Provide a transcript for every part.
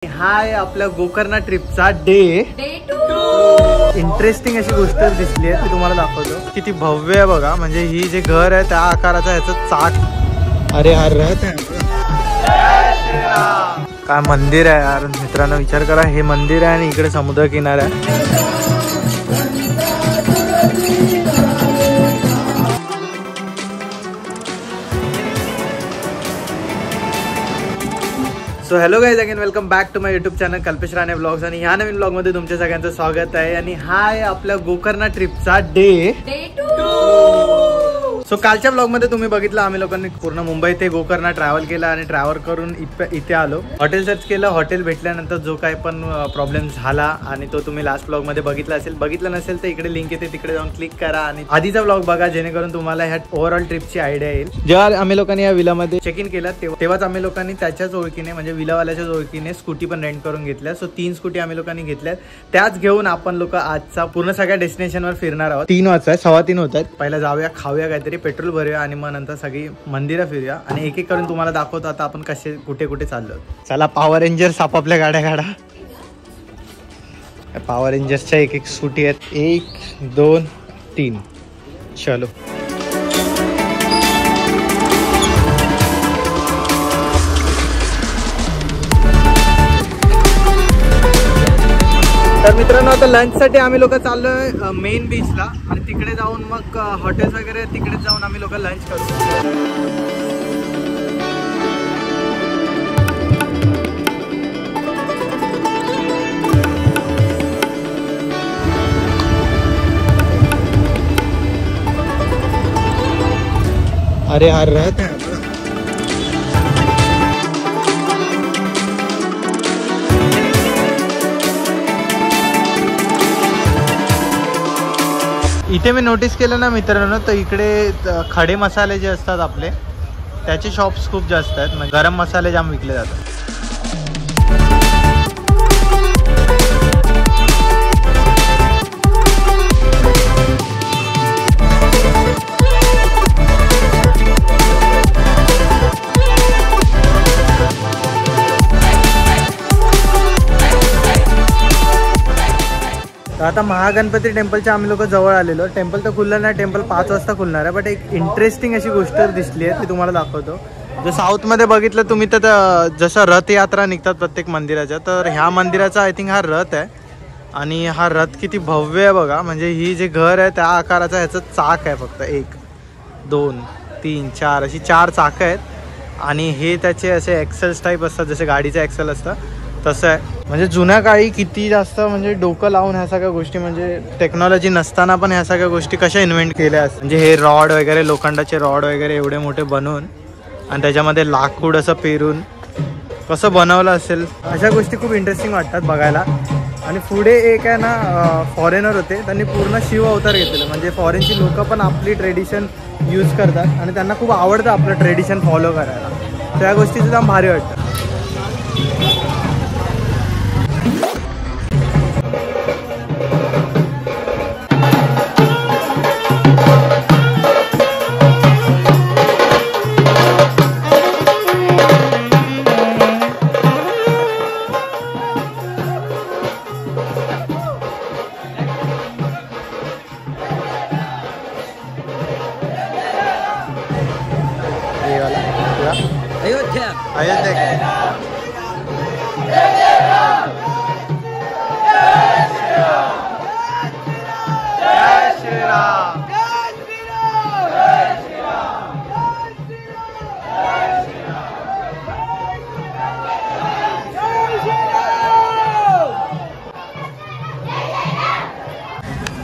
हा आहे आपल्या गोकर्णा ट्रिपचा डे 2। इंटरेस्टिंग अशी गोष्ट दिसली आहे ती तुम्हाला दाखवतो। किती भव्य आहे बघा, म्हणजे ही जे घर आहे त्या आकाराचा ह्याचं चाक। अरे यार रथ आहे, काय मंदिर आहे यार मित्रांनो, विचार करा हे मंदिर आहे आणि इकडे समुद्र किनारा आहे। So hello guys, again welcome back to my YouTube channel Kalpesh Rane blogs. आणि ह्या नवीन ब्लॉग मध्ये तुमच्या सगळ्यांचं स्वागत आहे। आणि हा आहे आपल्या गोकर्णा ट्रिपचा डे 2। सो कालच्या ब्लॉग मध्ये तुम्ही बघितलं आम्ही लोकांनी पूर्ण मुंबई ते गोकर्णा ट्रॅव्हल केला आणि ट्रॅव्हल करून इथे आलो। हॉटेल सर्च केलं, हॉटेल भेटल्यानंतर जो काय पण प्रॉब्लेम झाला आणि तो तुम्ही लास्ट ब्लॉग मध्ये बघितला असेल, बघितलं नसेल तर इकडे लिंक येते, तिकडे जाऊन क्लिक करा आणि आधीचा ब्लॉग बघा, जेणेकरून तुम्हाला ह्या ओव्हरऑल ट्रिपची आयडिया येईल। जेव्हा आम्ही लोकांनी या विलामध्ये चेक इन केलं तेव्हाच आम्ही लोकांनी त्याच्याच ओळखीने म्हणजे विलावाल्याच्याच ओळखीने स्कूटी पण रेंट करून घेतल्या। सो 3 स्कूटी आम्ही लोकांनी घेतल्यात, त्याच घेऊन आपण लोक आजचा पूर्ण सगळ्या डेस्टिनेशनवर फिरणार आहोत। 3 वाजता 3:15 होत आहेत। पहिला जाऊया, खाऊया काहीतरी, पेट्रोल भरूया आणि मग नंतर सगळी मंदिरं फिरूया आणि एक एक करून तुम्हाला दाखवतो आता आपण कसे कुठे कुठे चाललो। चला पॉवर रेंजर्स आपापल्या गाड्या काढा। पॉवर रेंजर्सच्या एक एक स्कूटी आहेत, 1 2 3 चलो। तर मित्रांनो आता लंचसाठी आम्ही लोक चाललोय मेन बीचला आणि तिकडे जाऊन मग हॉटेल्स वगैरे तिकडे जाऊन आम्ही लोक लंच करू। अरे यार रथ है, इथे मी नोटीस केलं ना मित्रांनो, तर इकडे खडे मसाले जे असतात आपले त्याचे शॉप्स खूप जास्त आहेत, म्हणजे गरम मसाले जाम विकले जातात। तर आता महागणपती टेम्पलच्या आम्ही लोक जवळ आलेलो। टेम्पल तर खुललं नाही, टेम्पल 5 वाजता खुलणार आहे, बट एक इंटरेस्टिंग अशी गोष्ट दिसली आहे ती तुम्हाला दाखवतो। जर साऊथमध्ये बघितलं तुम्ही तर जसं रथयात्रा निघतात प्रत्येक मंदिराच्या, तर ह्या मंदिराचा आय थिंक हा रथ आहे आणि हा रथ किती भव्य आहे बघा, म्हणजे ही जे घर आहे त्या आकाराचा ह्याचं चाक आहे, फक्त 1 2 3 4 अशी 4 चाकं आहेत आणि हे त्याचे असे एक्सेल्स टाईप असतात, जसे गाडीचे एक्सेल असतं तसं आहे। म्हणजे जुन्या काळी किती जास्त म्हणजे डोकं लावून ह्या सगळ्या गोष्टी, म्हणजे टेक्नॉलॉजी नसताना पण ह्या सगळ्या गोष्टी कशा इन्व्हेंट केल्या असतात। म्हणजे हे रॉड वगैरे, लोखंडाचे रॉड वगैरे एवढे मोठे बनवून आणि त्याच्यामध्ये लाकूड असं पेरून कसं बनवलं असेल, अशा गोष्टी खूप इंटरेस्टिंग वाटतात बघायला। आणि पुढे एक आहे ना फॉरेनर होते, त्यांनी पूर्ण शिव अवतार घेतलेलं, म्हणजे फॉरेनची लोक पण आपली ट्रेडिशन यूज करतात आणि त्यांना खूप आवडतं आपलं ट्रेडिशन फॉलो करायला, त्या गोष्टी सुद्धा भारी वाटतं। अयोध्या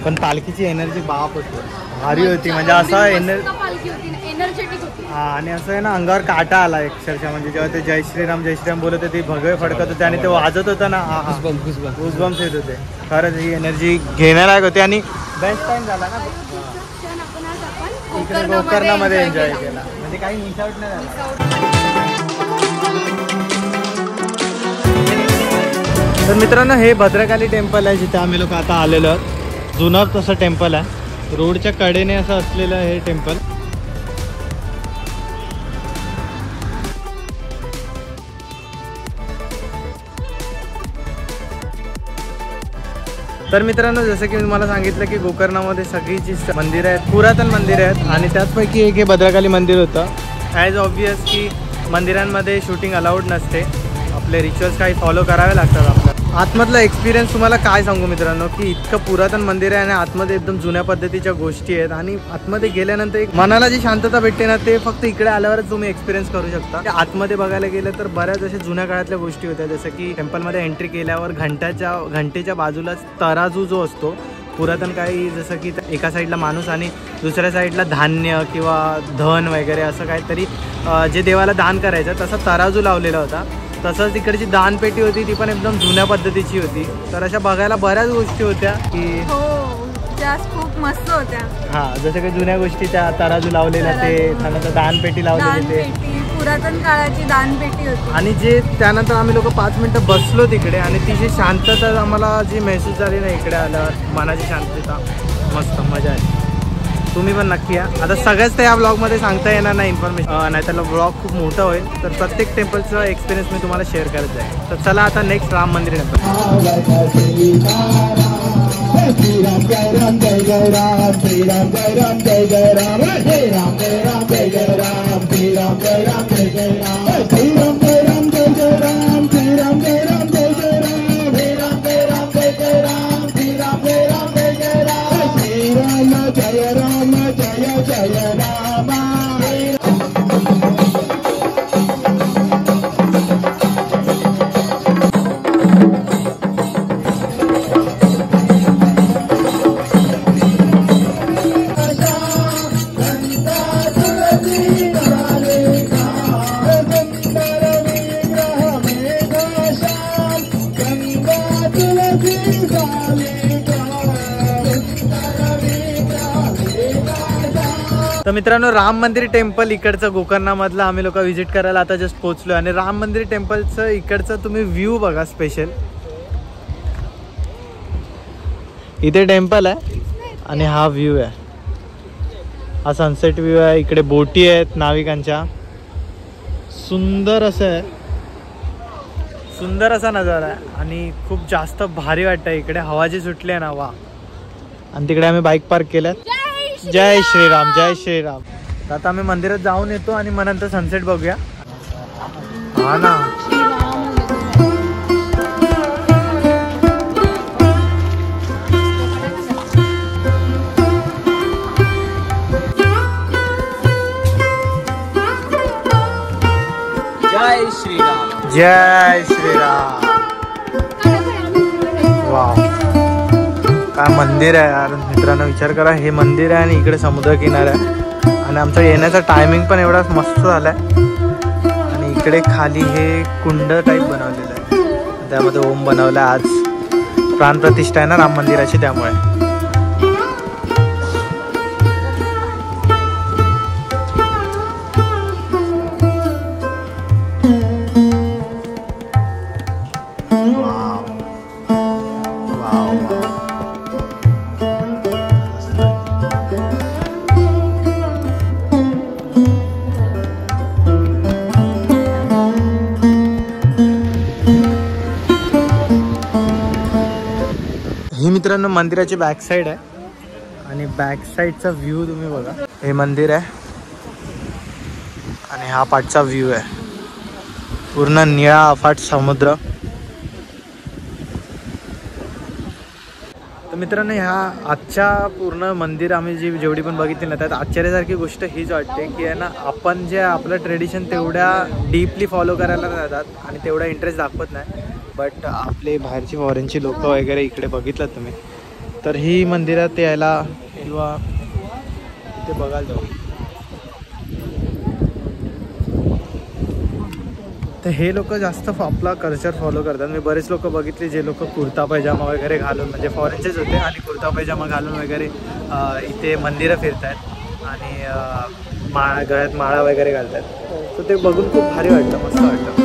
पण पालखीची एनर्जी बाप होती, भारी होती, म्हणजे असं एनर्जेटिक होती। हा, आणि असं आहे ना अंगावर काटा आला अक्षरशः, म्हणजे जेव्हा ते जय श्रीराम बोलत होते, भगवे फडकत होते आणि ते वाजत होतं ना, हा गुजबम्स येत होते। खरंच ही एनर्जी घेण्यालायक होती आणि बेस्ट टाइम झाला ना इकडे गोकर्णामध्ये एन्जॉय केला, म्हणजे काही मिस आउट नाही झाला। तर मित्रांनो हे भद्रकाली टेम्पल आहे जिथे आम्ही लोक आता आलेलो आहोत। जुनं तसं टेम्पल आहे, रोडच्या कडेने असं असलेलं हे टेम्पल। तर मित्रांनो, जसं की मी तुम्हाला सांगितलं की गोकर्णामध्ये सगळी जी मंदिरं आहेत पुरातन मंदिरं आहेत आणि त्याचपैकी एक हे भद्रकाली मंदिर होतं. ॲज ऑब्वियस की मंदिरांमध्ये शूटिंग अलाउड नसते, आपले रिच्युअल्स काही फॉलो करावे लागतात. आपल्याला आतमधला एक्सपिरियन्स तुम्हाला काय सांगू मित्रांनो, की इतकं पुरातन मंदिर आहे आणि आतमध्ये एकदम जुन्या पद्धतीच्या गोष्टी आहेत आणि आतमध्ये गेल्यानंतर एक मनाला जी शांतता भेटते ना, ते फक्त इकडे आल्यावरच तुम्ही एक्सपिरियन्स करू शकता. आतमध्ये बघायला गेलं तर बऱ्याच अशा जुन्या काळातल्या गोष्टी होत्या, जसं की टेम्पलमध्ये एंट्री केल्यावर घंटेच्या बाजूलाच तराजू जो असतो पुरातन काळी, जसं की एका साईडला माणूस आणि दुसऱ्या साईडला धान्य किंवा धन वगैरे असं काहीतरी जे देवाला दान करायचं तसा तराजू लावलेला होता. तसंच तिकडची दानपेटी होती, ती पण एकदम जुन्या पद्धतीची होती. तर अशा बघायला बऱ्याच गोष्टी होत्या की हो, त्या खूप मस्त होत्या. हां, जसं काही जुन्या गोष्टी त्या तराजू लावलेल्या, ते त्यानंतर दानपेटी लावलेली, ते पुरातन काळाची दानपेटी होती. आणि जे त्यानंतर आम्ही लोक 5 मिनटं बसलो तिकडे आणि ती जी शांतता आम्हाला जी महसूस झाली ना इकडे आल्यावर, मनाची शांतता, मस्त मजा आली. तुम्ही पण नक्की या. आता सगळ्याच तर या ब्लॉगमध्ये सांगता येणार नाही इन्फॉर्मेशन, नाही तर ब्लॉग खूप मोठा होईल. तर प्रत्येक टेम्पलचं एक्सपिरियन्स मी तुम्हाला शेअर करत आहे. तर चला आता नेक्स्ट राम मंदिर तर मित्रांनो, राम मंदिर टेम्पल इकडचं गोकर्णामधलं आम्ही लोक व्हिजिट करायला आता जस्ट पोहोचलो. आणि राम मंदिर टेम्पलचं इकडचं तुम्ही व्ह्यू बघा. स्पेशल इथे टेम्पल आहे आणि हा व्ह्यू आहे, हा सनसेट व्ह्यू आहे. इकडे बोटी आहेत नाविकांच्या. सुंदर असं आहे, सुंदर असा नजारा आहे आणि खूप जास्त भारी वाटतं. इकडे हवा जी सुटली आहे ना, वा. आणि तिकडे आम्ही बाईक पार्क केल्यात. जय श्रीराम, जय श्रीराम. तर आता आम्ही मंदिरात जाऊन येतो आणि मग नंतर सनसेट बघूया. हा ना, जय श्रीराम, जय श्रीराम. वाव, काय मंदिर आहे यार मित्रांनो. विचार करा, हे मंदिर आहे आणि इकडे समुद्र किनारा आहे आणि आमचा येण्याचा टायमिंग पण एवढा मस्त झाला आहे. आणि इकडे खाली हे कुंड टाईप बनवलेलं आहे, त्यामध्ये ओम बनवला. आज प्राणप्रतिष्ठा आहे ना राम मंदिराची, त्यामुळे. ही मित्रांनो मंदिराची बॅक साईड आहे आणि बॅक साईडचा व्ह्यू तुम्ही बघा. हे मंदिर आहे आणि हा पाठचा व्ह्यू आहे. पूर्ण निळा अफाट समुद्र. तर मित्रांनो, ह्या आजच्या पूर्ण मंदिर आम्ही जेवढी पण बघितली ना, त्यात आश्चर्यासारखी गोष्ट हीच वाटते की आहे ना, आपण जे आपलं ट्रेडिशन तेवढ्या डीपली फॉलो करायला जातात आणि तेवढा इंटरेस्ट दाखवत नाही. बट आपले बाहेरची फॉरेनची लोक वगैरे इकडे बघितलं तुम्ही, तर ही मंदिरात यायला किंवा ते बघायला जाऊ. तर हे लोक जास्त आपला कल्चर फॉलो करतात. मी बरेच लोक बघितले जे लोक कुर्ता पैजामा वगैरे घालून, म्हणजे फॉरेनचेच होते आणि कुर्ता पैजामा घालून वगैरे इथे मंदिरं फिरत आहेत आणि गळ्यात माळा वगैरे घालतात. तर ते बघून खूप भारी वाटतं, मस्त वाटतं.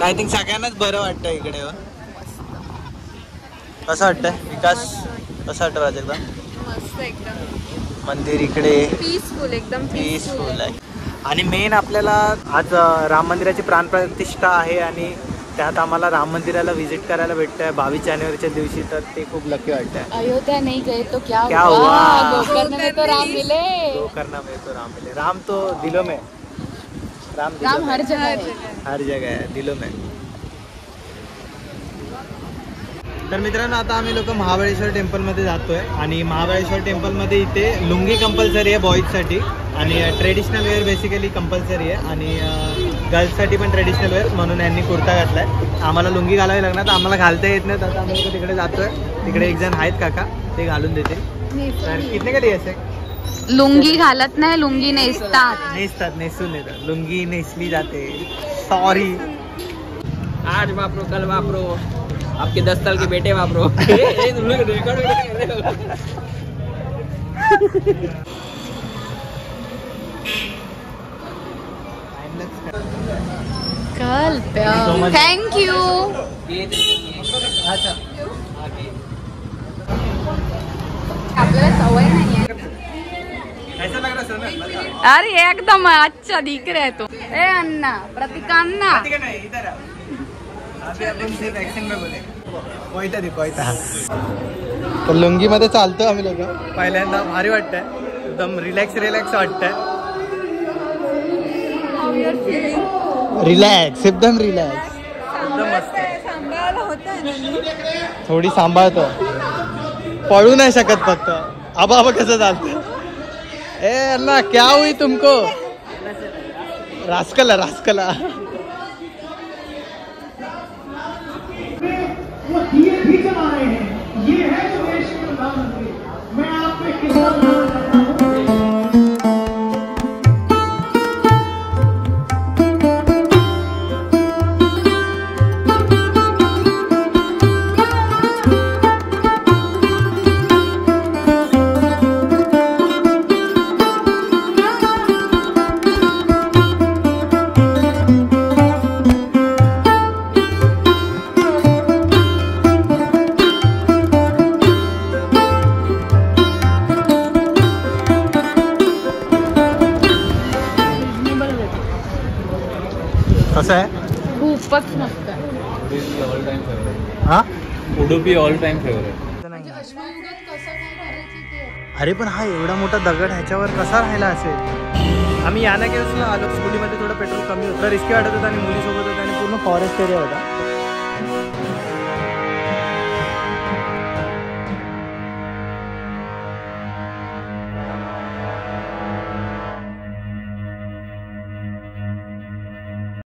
आय थिंक सगळ्यांनाच बरं वाटतं इकडे येऊन. कसं वाटतंय विकास? कसं वाटतं प्राजक्ता? मस्त एकदम. मंदिर इकडे पीसफुल एकदम पीसफुल आहे. आणि मेन आपल्याला आज राम मंदिराची प्राणप्रतिष्ठा आहे आणि त्यात आम्हाला राम मंदिराला व्हिजिट करायला भेटतंय 22 जानेवारीच्या दिवशी. तर ते खूप लकी वाटतंय. अयोध्या नहीं गए तो क्या क्या हुआ? हुआ? गोकर्ण में तो राम मिले. गोकर्ण में तो राम मिले. राम तो दिलों में. राम राम हर जगह है. हर जगह है, दिलों में. तर मित्रांनो आता आम्ही लोक महाबळेश्वर टेम्पलमध्ये जातोय आणि महाबळेश्वर टेम्पलमध्ये इथे लुंगी कंपल्सरी आहे बॉईजसाठी आणि ट्रेडिशनल वेअर बेसिकली कंपल्सरी आहे आणि गर्ल्ससाठी पण ट्रेडिशनल वेअर म्हणून यांनी कुर्ता घातलाय. आम्हाला लुंगी घालावी लागणार तर आम्हाला घालता येत नाही. तर आम्ही लोक तिकडे जातोय. तिकडे एक जण आहेत काका, ते घालून देते. तर कितने का दिए असे? लुंगी घालत नाही, लुंगी नेसतात. नेसून येतात. लुंगी नेसली जाते. सॉरी. आज वापरो कल वापरो आपके 10 साल के बेटे वापरो. कल थँक्यू. आपल्याला सवय नाही आहे. अरे एकदम अच्छा दिख रहा है तो. ए अन्ना, प्रतीका अन्ना. तर लुंगी मध्ये चालतो आम्ही लोक पहिल्यांदा. भारी वाटतंय, एकदम रिलॅक्स वाटतंय. रिलॅक्स, एकदम रिलॅक्स, एकदम मस्त. सांभाळायला होतं. थोडी सांभाळतो, पळू नाही शकत फक्त. आबा कसं चालतं? ए अन्ना क्या हुई तुमको? रास्कला. कसं आहे? खूपच मस्त आहे. हा उडुपी ऑल टाइम फेवरेट. अरे पण हा एवढा मोठा दगड ह्याच्यावर कसा राहिला असेल? आम्ही याना केव्सला आलो. स्कूटीमध्ये थोडं पेट्रोल कमी होतं, रिस्की वाटत होतं आणि मुलीसोबत होतं आणि पूर्ण फॉरेस्ट एरिया होता.